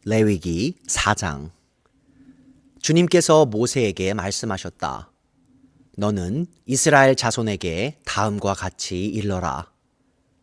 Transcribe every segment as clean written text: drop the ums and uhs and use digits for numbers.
레위기 4장. 주님께서 모세에게 말씀하셨다. 너는 이스라엘 자손에게 다음과 같이 일러라.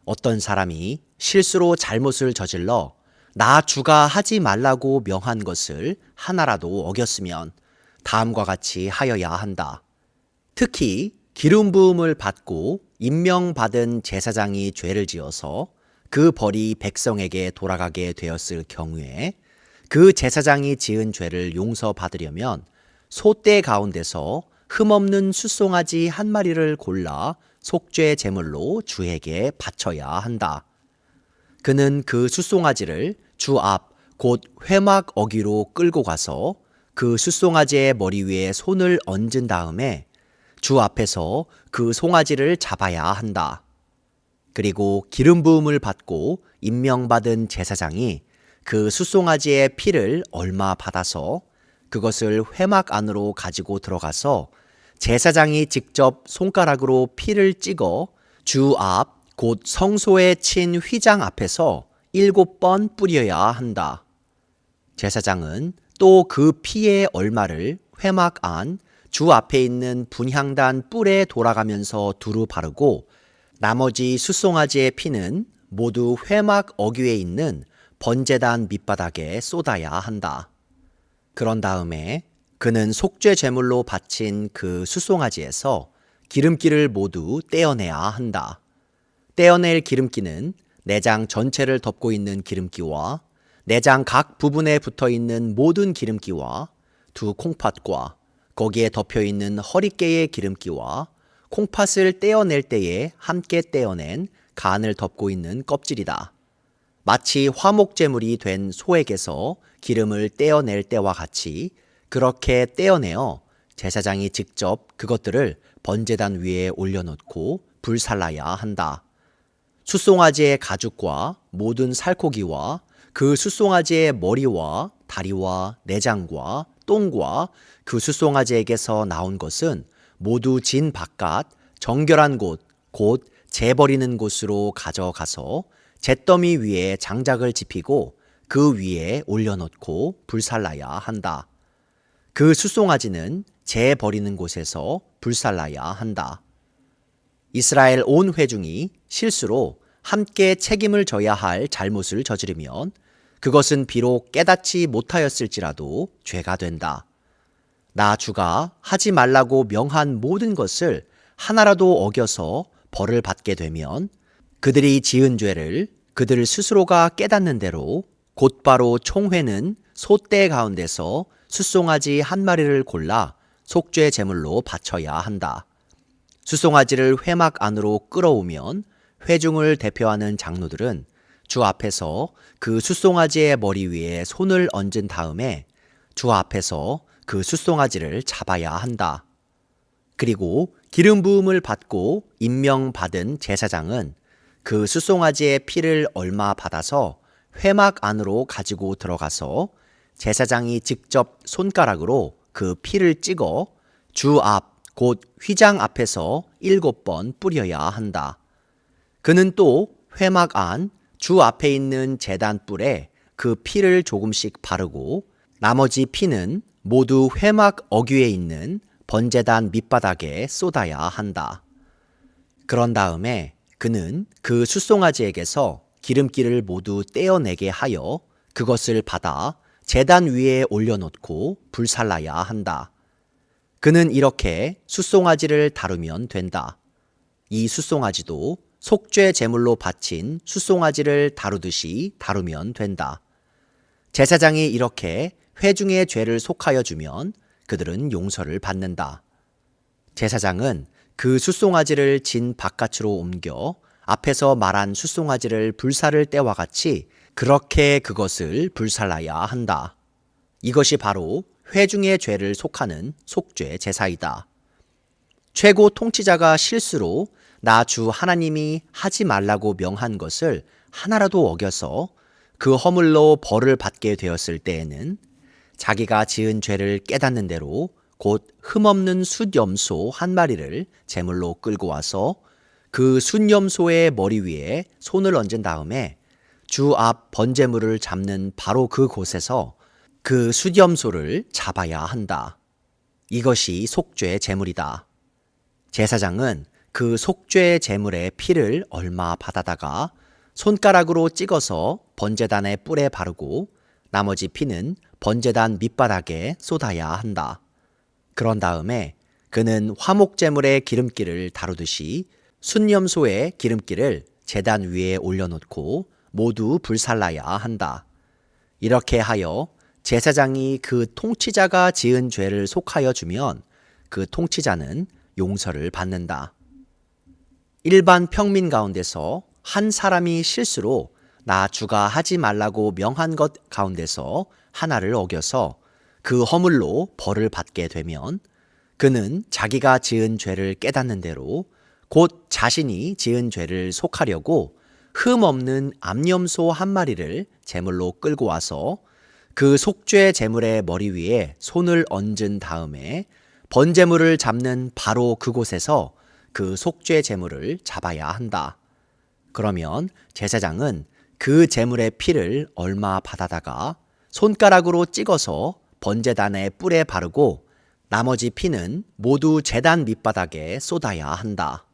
어떤 사람이 실수로 잘못을 저질러 나 주가 하지 말라고 명한 것을 하나라도 어겼으면 다음과 같이 하여야 한다. 특히 기름 부음을 받고 임명받은 제사장이 죄를 지어서 그 벌이 백성에게 돌아가게 되었을 경우에 그 제사장이 지은 죄를 용서받으려면 소떼 가운데서 흠없는 숫송아지 한 마리를 골라 속죄 제물로 주에게 바쳐야 한다. 그는 그 숫송아지를 주 앞 곧 회막 어귀로 끌고 가서 그 숫송아지의 머리 위에 손을 얹은 다음에 주 앞에서 그 송아지를 잡아야 한다. 그리고 기름 부음을 받고 임명받은 제사장이 그 숫송아지의 피를 얼마 받아서 그것을 회막 안으로 가지고 들어가서 제사장이 직접 손가락으로 피를 찍어 주 앞 곧 성소에 친 휘장 앞에서 7번 뿌려야 한다. 제사장은 또 그 피의 얼마를 회막 안 주 앞에 있는 분향단 뿔에 돌아가면서 두루 바르고 나머지 숫송아지의 피는 모두 회막 어귀에 있는 번제단 밑바닥에 쏟아야 한다. 그런 다음에 그는 속죄 제물로 바친 그 숫송아지에서 기름기를 모두 떼어내야 한다. 떼어낼 기름기는 내장 전체를 덮고 있는 기름기와 내장 각 부분에 붙어 있는 모든 기름기와 두 콩팥과 거기에 덮여 있는 허리깨의 기름기와 콩팥을 떼어낼 때에 함께 떼어낸 간을 덮고 있는 껍질이다. 마치 화목제물이 된 소에게서 기름을 떼어낼 때와 같이 그렇게 떼어내어 제사장이 직접 그것들을 번제단 위에 올려놓고 불살라야 한다. 숫송아지의 가죽과 모든 살코기와 그 숫송아지의 머리와 다리와 내장과 똥과 그 숫송아지에게서 나온 것은 모두 진 바깥 정결한 곳, 곧 재버리는 곳으로 가져가서 잿더미 위에 장작을 지피고 그 위에 올려놓고 불살라야 한다. 그 숫송아지는 재버리는 곳에서 불살라야 한다. 이스라엘 온 회중이 실수로 함께 책임을 져야 할 잘못을 저지르면 그것은 비록 깨닫지 못하였을지라도 죄가 된다. 나 주가 하지 말라고 명한 모든 것을 하나라도 어겨서 벌을 받게 되면 그들이 지은 죄를 그들 스스로가 깨닫는 대로 곧바로 총회는 소떼 가운데서 숫송아지 한 마리를 골라 속죄 제물로 바쳐야 한다. 숫송아지를 회막 안으로 끌어오면 회중을 대표하는 장로들은 주 앞에서 그 숫송아지의 머리 위에 손을 얹은 다음에 주 앞에서 그 숫송아지를 잡아야 한다. 그리고 기름 부음을 받고 임명받은 제사장은 그 숫송아지의 피를 얼마 받아서 회막 안으로 가지고 들어가서 제사장이 직접 손가락으로 그 피를 찍어 주 앞 곧 휘장 앞에서 7번 뿌려야 한다. 그는 또 회막 안 주 앞에 있는 제단 뿔에 그 피를 조금씩 바르고 나머지 피는 모두 회막 어귀에 있는 번제단 밑바닥에 쏟아야 한다. 그런 다음에 그는 그 숫송아지에게서 기름기를 모두 떼어내게 하여 그것을 받아 제단 위에 올려놓고 불살라야 한다. 그는 이렇게 숫송아지를 다루면 된다. 이 숫송아지도 속죄 제물로 바친 숫송아지를 다루듯이 다루면 된다. 제사장이 이렇게 회중의 죄를 속하여 주면 그들은 용서를 받는다. 제사장은 그 숫송아지를 진 바깥으로 옮겨 앞에서 말한 숫송아지를 불살을 때와 같이 그렇게 그것을 불살라야 한다. 이것이 바로 회중의 죄를 속하는 속죄 제사이다. 최고 통치자가 실수로 나 주 하나님이 하지 말라고 명한 것을 하나라도 어겨서 그 허물로 벌을 받게 되었을 때에는 자기가 지은 죄를 깨닫는 대로 곧 흠없는 숫염소 한 마리를 제물로 끌고 와서 그 숫염소의 머리 위에 손을 얹은 다음에 주 앞 번제물을 잡는 바로 그곳에서 그 수염소를 잡아야 한다. 이것이 속죄 제물이다. 제사장은 그 속죄 제물의 피를 얼마 받아다가 손가락으로 찍어서 번제단의 뿔에 바르고 나머지 피는 번제단 밑바닥에 쏟아야 한다. 그런 다음에 그는 화목 제물의 기름기를 다루듯이 순염소의 기름기를 제단 위에 올려놓고 모두 불살라야 한다. 이렇게 하여 제사장이 그 통치자가 지은 죄를 속하여 주면 그 통치자는 용서를 받는다. 일반 평민 가운데서 한 사람이 실수로 나 주가 하지 말라고 명한 것 가운데서 하나를 어겨서 그 허물로 벌을 받게 되면 그는 자기가 지은 죄를 깨닫는 대로 곧 자신이 지은 죄를 속하려고 흠 없는 암염소 한 마리를 제물로 끌고 와서 그 속죄 제물의 머리 위에 손을 얹은 다음에 번제물을 잡는 바로 그곳에서 그 속죄 제물을 잡아야 한다. 그러면 제사장은 그 제물의 피를 얼마 받아다가 손가락으로 찍어서 번제단의 뿔에 바르고 나머지 피는 모두 제단 밑바닥에 쏟아야 한다.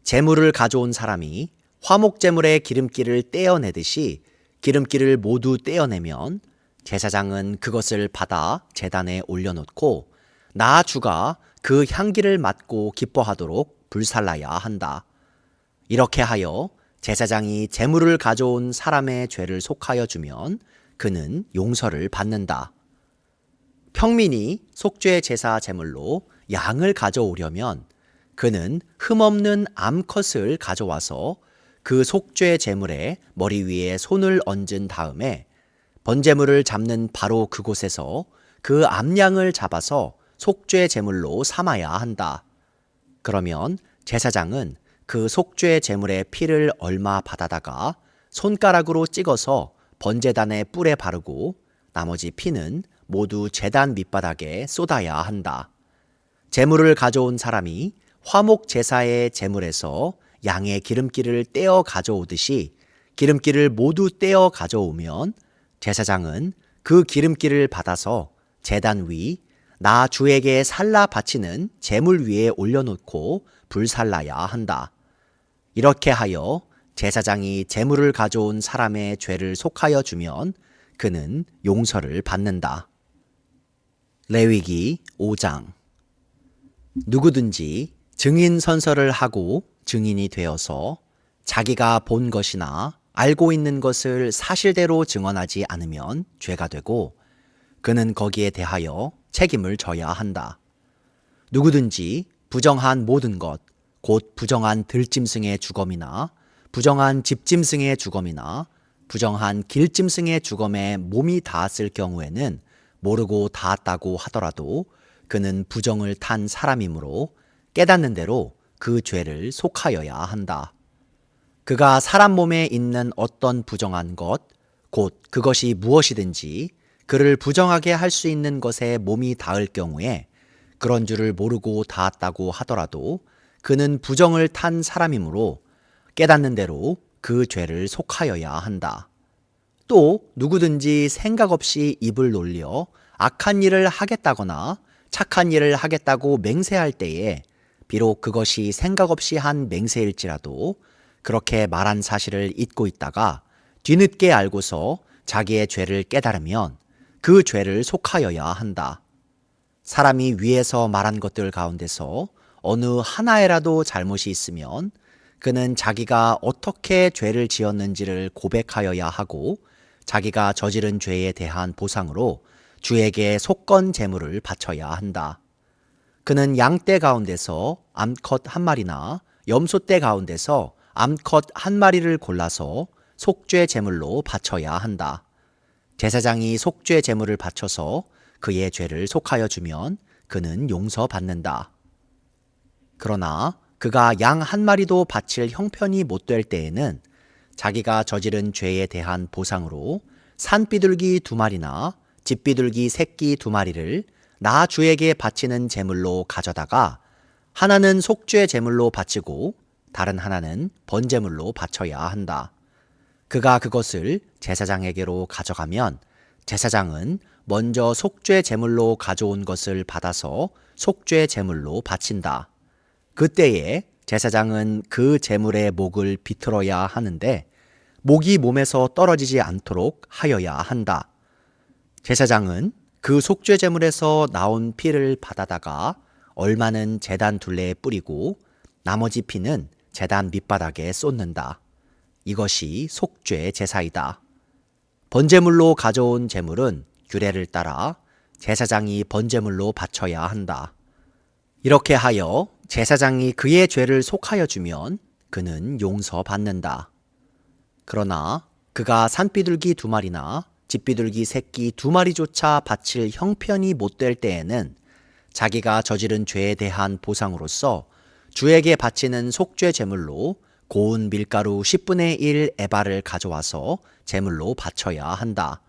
제물을 가져온 사람이 화목 제물의 기름기를 떼어내듯이 기름기를 모두 떼어내면 제사장은 그것을 받아 제단에 올려놓고 나 주가 그 향기를 맡고 기뻐하도록 불살라야 한다. 이렇게 하여 제사장이 제물을 가져온 사람의 죄를 속하여 주면 그는 용서를 받는다. 평민이 속죄 제사 제물로 양을 가져오려면 그는 흠없는 암컷을 가져와서 그 속죄 제물의 머리 위에 손을 얹은 다음에 번제물을 잡는 바로 그곳에서 그 암양을 잡아서 속죄 제물로 삼아야 한다. 그러면 제사장은 그 속죄 제물의 피를 얼마 받아다가 손가락으로 찍어서 번제단의 뿔에 바르고 나머지 피는 모두 제단 밑바닥에 쏟아야 한다. 제물을 가져온 사람이 화목 제사의 제물에서 양의 기름기를 떼어 가져오듯이 기름기를 모두 떼어 가져오면 제사장은 그 기름기를 받아서 제단 위 나 주에게 살라 바치는 제물 위에 올려놓고 불살라야 한다. 이렇게 하여 제사장이 제물을 가져온 사람의 죄를 속하여 주면 그는 용서를 받는다. 레위기 5장. 누구든지 증인 선서를 하고 증인이 되어서 자기가 본 것이나 알고 있는 것을 사실대로 증언하지 않으면 죄가 되고 그는 거기에 대하여 책임을 져야 한다. 누구든지 부정한 모든 것, 곧 부정한 들짐승의 주검이나 부정한 집짐승의 주검이나 부정한 길짐승의 주검에 몸이 닿았을 경우에는 모르고 닿았다고 하더라도 그는 부정을 탄 사람이므로 깨닫는 대로 그 죄를 속하여야 한다. 그가 사람 몸에 있는 어떤 부정한 것, 곧 그것이 무엇이든지 그를 부정하게 할 수 있는 것에 몸이 닿을 경우에 그런 줄을 모르고 닿았다고 하더라도 그는 부정을 탄 사람이므로 깨닫는 대로 그 죄를 속하여야 한다. 또 누구든지 생각 없이 입을 놀려 악한 일을 하겠다거나 착한 일을 하겠다고 맹세할 때에 비록 그것이 생각 없이 한 맹세일지라도 그렇게 말한 사실을 잊고 있다가 뒤늦게 알고서 자기의 죄를 깨달으면 그 죄를 속하여야 한다. 사람이 위에서 말한 것들 가운데서 어느 하나에라도 잘못이 있으면 그는 자기가 어떻게 죄를 지었는지를 고백하여야 하고 자기가 저지른 죄에 대한 보상으로 주에게 속건 제물을 바쳐야 한다. 그는 양떼 가운데서 암컷 한 마리나 염소떼 가운데서 암컷 한 마리를 골라서 속죄 제물로 바쳐야 한다. 제사장이 속죄 제물을 바쳐서 그의 죄를 속하여 주면 그는 용서받는다. 그러나 그가 양 한 마리도 바칠 형편이 못될 때에는 자기가 저지른 죄에 대한 보상으로 산비둘기 2마리나 집비둘기 새끼 2마리를 나 주에게 바치는 제물로 가져다가 하나는 속죄 제물로 바치고 다른 하나는 번제물로 바쳐야 한다. 그가 그것을 제사장에게로 가져가면 제사장은 먼저 속죄 제물로 가져온 것을 받아서 속죄 제물로 바친다. 그때에 제사장은 그 제물의 목을 비틀어야 하는데 목이 몸에서 떨어지지 않도록 하여야 한다. 제사장은 그 속죄 제물에서 나온 피를 받아다가 얼마는 제단 둘레에 뿌리고 나머지 피는 제단 밑바닥에 쏟는다. 이것이 속죄 제사이다. 번제물로 가져온 제물은 규례를 따라 제사장이 번제물로 바쳐야 한다. 이렇게 하여 제사장이 그의 죄를 속하여 주면 그는 용서받는다. 그러나 그가 산비둘기 2마리나 집비둘기 새끼 2마리조차 바칠 형편이 못될 때에는 자기가 저지른 죄에 대한 보상으로서 주에게 바치는 속죄 제물로 고운 밀가루 10분의 1 에바를 가져와서 제물로 바쳐야 한다.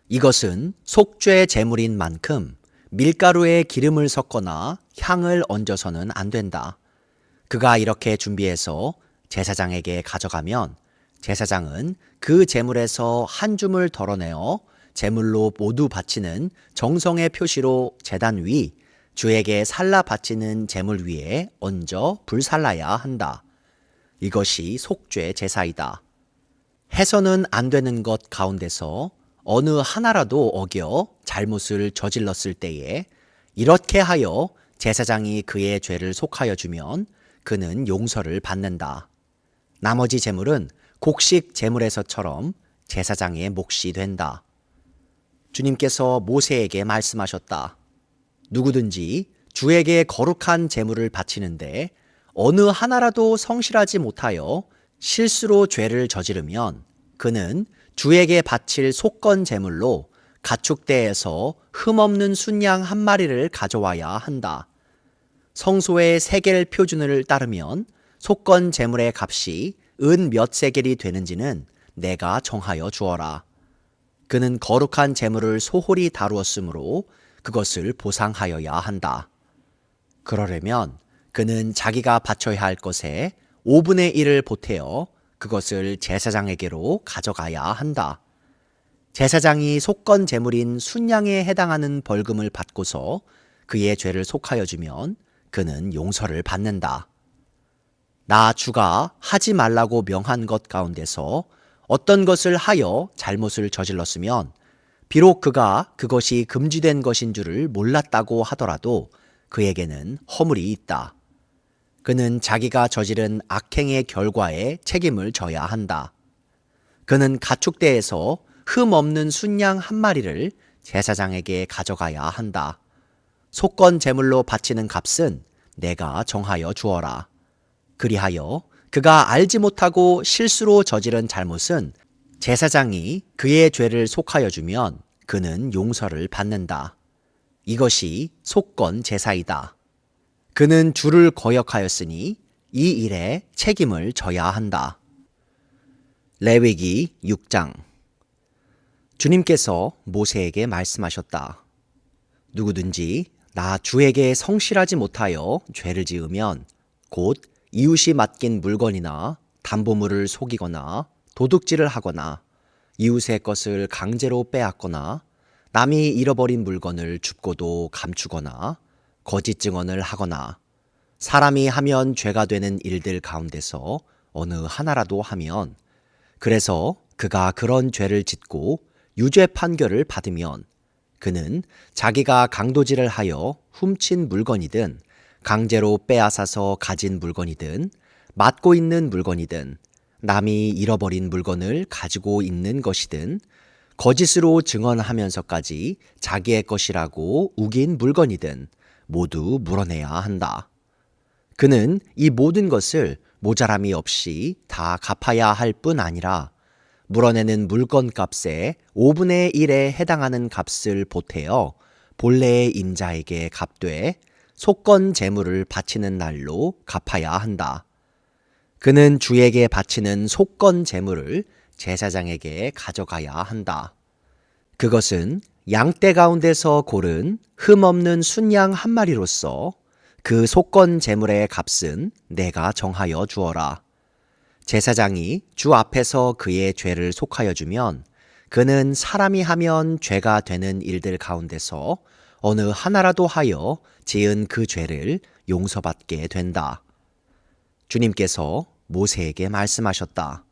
이것은 속죄 제물인 만큼 밀가루에 기름을 섞거나 향을 얹어서는 안 된다. 그가 이렇게 준비해서 제사장에게 가져가면 제사장은 그 제물에서 한 줌을 덜어내어 제물로 모두 바치는 정성의 표시로 제단 위 주에게 살라 바치는 제물 위에 얹어 불살라야 한다. 이것이 속죄 제사이다. 해서는 안 되는 것 가운데서 어느 하나라도 어겨 잘못을 저질렀을 때에 이렇게 하여 제사장이 그의 죄를 속하여 주면 그는 용서를 받는다. 나머지 제물은 곡식 제물에서처럼 제사장의 몫이 된다. 주님께서 모세에게 말씀하셨다. 누구든지 주에게 거룩한 제물을 바치는데 어느 하나라도 성실하지 못하여 실수로 죄를 저지르면 그는 주에게 바칠 속건 제물로 가축대에서 흠없는 순양 1마리를 가져와야 한다. 성소의 세겔 표준을 따르면 속건 제물의 값이 은 몇 세겔이 되는지는 내가 정하여 주어라. 그는 거룩한 제물을 소홀히 다루었으므로 그것을 보상하여야 한다. 그러려면 그는 자기가 바쳐야 할 것에 5분의 1을 보태어 그것을 제사장에게로 가져가야 한다. 제사장이 속건 제물인 순양에 해당하는 벌금을 받고서 그의 죄를 속하여 주면 그는 용서를 받는다. 나 주가 하지 말라고 명한 것 가운데서 어떤 것을 하여 잘못을 저질렀으면 비록 그가 그것이 금지된 것인 줄을 몰랐다고 하더라도 그에게는 허물이 있다. 그는 자기가 저지른 악행의 결과에 책임을 져야 한다. 그는 가축대에서 흠 없는 순양 1마리를 제사장에게 가져가야 한다. 속건 제물로 바치는 값은 내가 정하여 주어라. 그리하여 그가 알지 못하고 실수로 저지른 잘못은 제사장이 그의 죄를 속하여 주면 그는 용서를 받는다. 이것이 속건 제사이다. 그는 주를 거역하였으니 이 일에 책임을 져야 한다. 레위기 6장. 주님께서 모세에게 말씀하셨다. 누구든지 나 주에게 성실하지 못하여 죄를 지으면 곧 이웃이 맡긴 물건이나 담보물을 속이거나 도둑질을 하거나 이웃의 것을 강제로 빼앗거나 남이 잃어버린 물건을 줍고도 감추거나 거짓 증언을 하거나 사람이 하면 죄가 되는 일들 가운데서 어느 하나라도 하면 그래서 그가 그런 죄를 짓고 유죄 판결을 받으면 그는 자기가 강도질을 하여 훔친 물건이든 강제로 빼앗아서 가진 물건이든 맡고 있는 물건이든 남이 잃어버린 물건을 가지고 있는 것이든 거짓으로 증언하면서까지 자기의 것이라고 우긴 물건이든 모두 물어내야 한다. 그는 이 모든 것을 모자람이 없이 다 갚아야 할 뿐 아니라 물어내는 물건값의 5분의 1에 해당하는 값을 보태어 본래의 임자에게 갚되 속건 제물을 바치는 날로 갚아야 한다. 그는 주에게 바치는 속건 제물을 제사장에게 가져가야 한다. 그것은 양떼 가운데서 고른 흠없는 순양 1마리로서 그 속건 제물의 값은 내가 정하여 주어라. 제사장이 주 앞에서 그의 죄를 속하여 주면 그는 사람이 하면 죄가 되는 일들 가운데서 어느 하나라도 하여 지은 그 죄를 용서받게 된다. 주님께서 모세에게 말씀하셨다.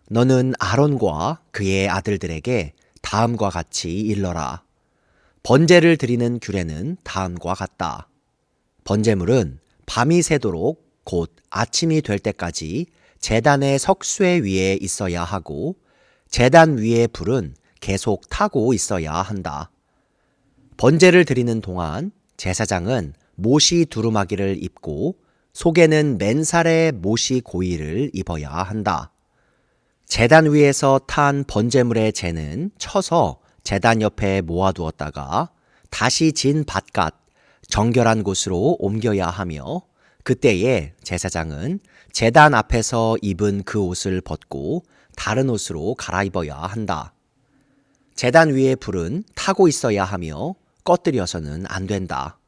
너는 아론과 그의 아들들에게 다음과 같이 일러라. 번제를 드리는 규례는 다음과 같다. 번제물은 밤이 새도록 곧 아침이 될 때까지 제단의 석쇠 위에 있어야 하고 제단 위의 불은 계속 타고 있어야 한다. 번제를 드리는 동안 제사장은 못이 두루마기를 입고 속에는 맨살의 못이 고이를 입어야 한다. 제단 위에서 탄 번제물의 재는 쳐서 제단 옆에 모아두었다가 다시 진 밭갓 정결한 곳으로 옮겨야 하며 그때에 제사장은 제단 앞에서 입은 그 옷을 벗고 다른 옷으로 갈아입어야 한다. 제단 위의 불은 타고 있어야 하며 꺼뜨려서는 안 된다.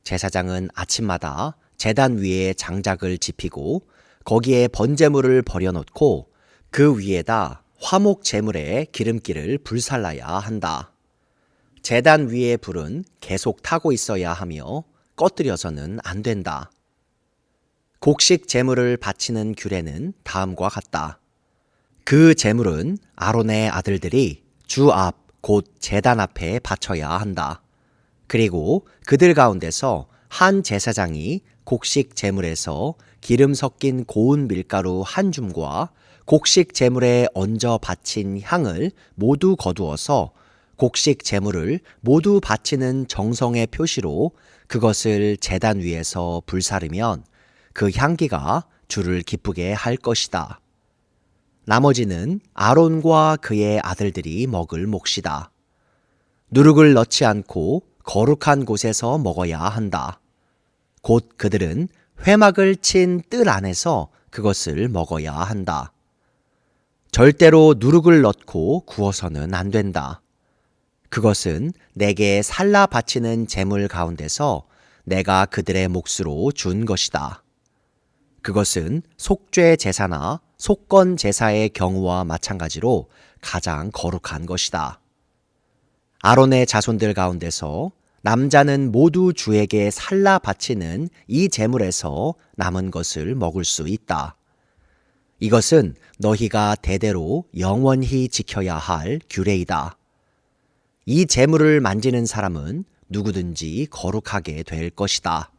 제사장은 아침마다 제단 위에 장작을 지피고 거기에 번제물을 버려놓고 그 위에다 화목 제물에 기름기를 불살라야 한다. 제단 위의 불은 계속 타고 있어야 하며 꺼뜨려서는 안 된다. 곡식 제물을 바치는 규례는 다음과 같다. 그 제물은 아론의 아들들이 주 앞 곧 제단 앞에 바쳐야 한다. 그리고 그들 가운데서 한 제사장이 곡식 제물에서 기름 섞인 고운 밀가루 한 줌과 곡식 제물에 얹어 바친 향을 모두 거두어서 곡식 제물을 모두 바치는 정성의 표시로 그것을 제단 위에서 불사르면 그 향기가 주를 기쁘게 할 것이다. 나머지는 아론과 그의 아들들이 먹을 몫이다. 누룩을 넣지 않고 거룩한 곳에서 먹어야 한다. 곧 그들은 회막을 친 뜰 안에서 그것을 먹어야 한다. 절대로 누룩을 넣고 구워서는 안 된다. 그것은 내게 살라 바치는 제물 가운데서 내가 그들의 몫으로 준 것이다. 그것은 속죄 제사나 속건 제사의 경우와 마찬가지로 가장 거룩한 것이다. 아론의 자손들 가운데서 남자는 모두 주에게 살라 바치는 이 제물에서 남은 것을 먹을 수 있다. 이것은 너희가 대대로 영원히 지켜야 할 규례이다. 이 제물을 만지는 사람은 누구든지 거룩하게 될 것이다.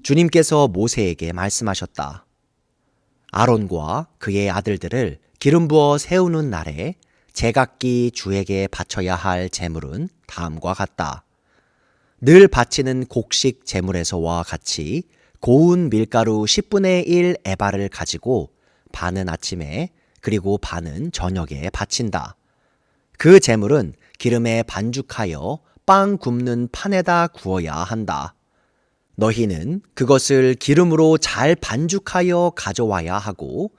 주님께서 모세에게 말씀하셨다. 아론과 그의 아들들을 기름 부어 세우는 날에 제각기 주에게 바쳐야 할 제물은 다음과 같다. 늘 바치는 곡식 제물에서와 같이 고운 밀가루 10분의 1 에바를 가지고 반은 아침에 그리고 반은 저녁에 바친다. 그 제물은 기름에 반죽하여 빵 굽는 판에다 구워야 한다. 너희는 그것을 기름으로 잘 반죽하여 가져와야 하고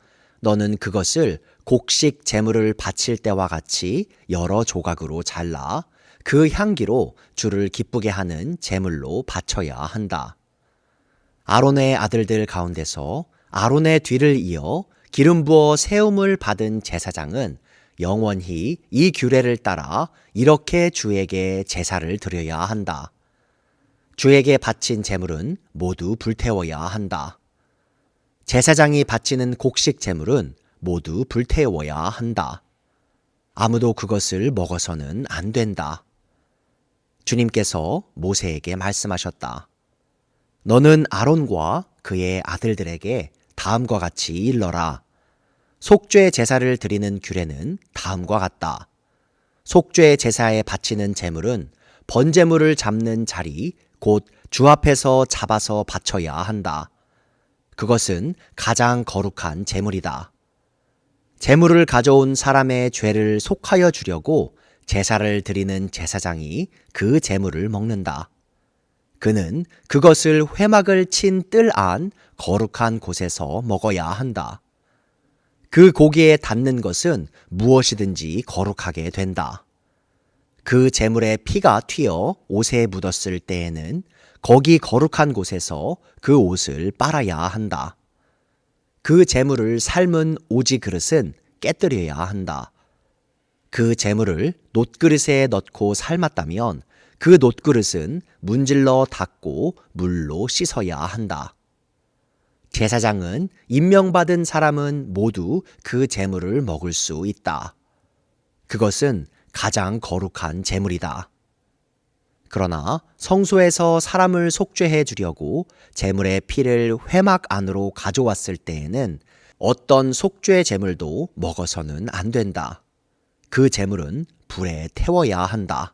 너는 그것을 곡식 제물을 바칠 때와 같이 여러 조각으로 잘라 그 향기로 주를 기쁘게 하는 제물로 바쳐야 한다. 아론의 아들들 가운데서 아론의 뒤를 이어 기름 부어 세움을 받은 제사장은 영원히 이 규례를 따라 이렇게 주에게 제사를 드려야 한다. 주에게 바친 제물은 모두 불태워야 한다. 제사장이 바치는 곡식 제물은 모두 불태워야 한다. 아무도 그것을 먹어서는 안 된다. 주님께서 모세에게 말씀하셨다. 너는 아론과 그의 아들들에게 다음과 같이 일러라. 속죄 제사를 드리는 규례는 다음과 같다. 속죄 제사에 바치는 제물은 번제물을 잡는 자리 곧 주 앞에서 잡아서 바쳐야 한다. 그것은 가장 거룩한 제물이다. 제물을 가져온 사람의 죄를 속하여 주려고 제사를 드리는 제사장이 그 제물을 먹는다. 그는 그것을 회막을 친 뜰 안 거룩한 곳에서 먹어야 한다. 그 고기에 닿는 것은 무엇이든지 거룩하게 된다. 그 제물의 피가 튀어 옷에 묻었을 때에는 거기 거룩한 곳에서 그 옷을 빨아야 한다. 그 재물을 삶은 오지 그릇은 깨뜨려야 한다. 그 재물을 놋그릇에 넣고 삶았다면 그 놋그릇은 문질러 닦고 물로 씻어야 한다. 제사장은 임명받은 사람은 모두 그 재물을 먹을 수 있다. 그것은 가장 거룩한 재물이다. 그러나 성소에서 사람을 속죄해 주려고 재물의 피를 회막 안으로 가져왔을 때에는 어떤 속죄 재물도 먹어서는 안 된다. 그 재물은 불에 태워야 한다.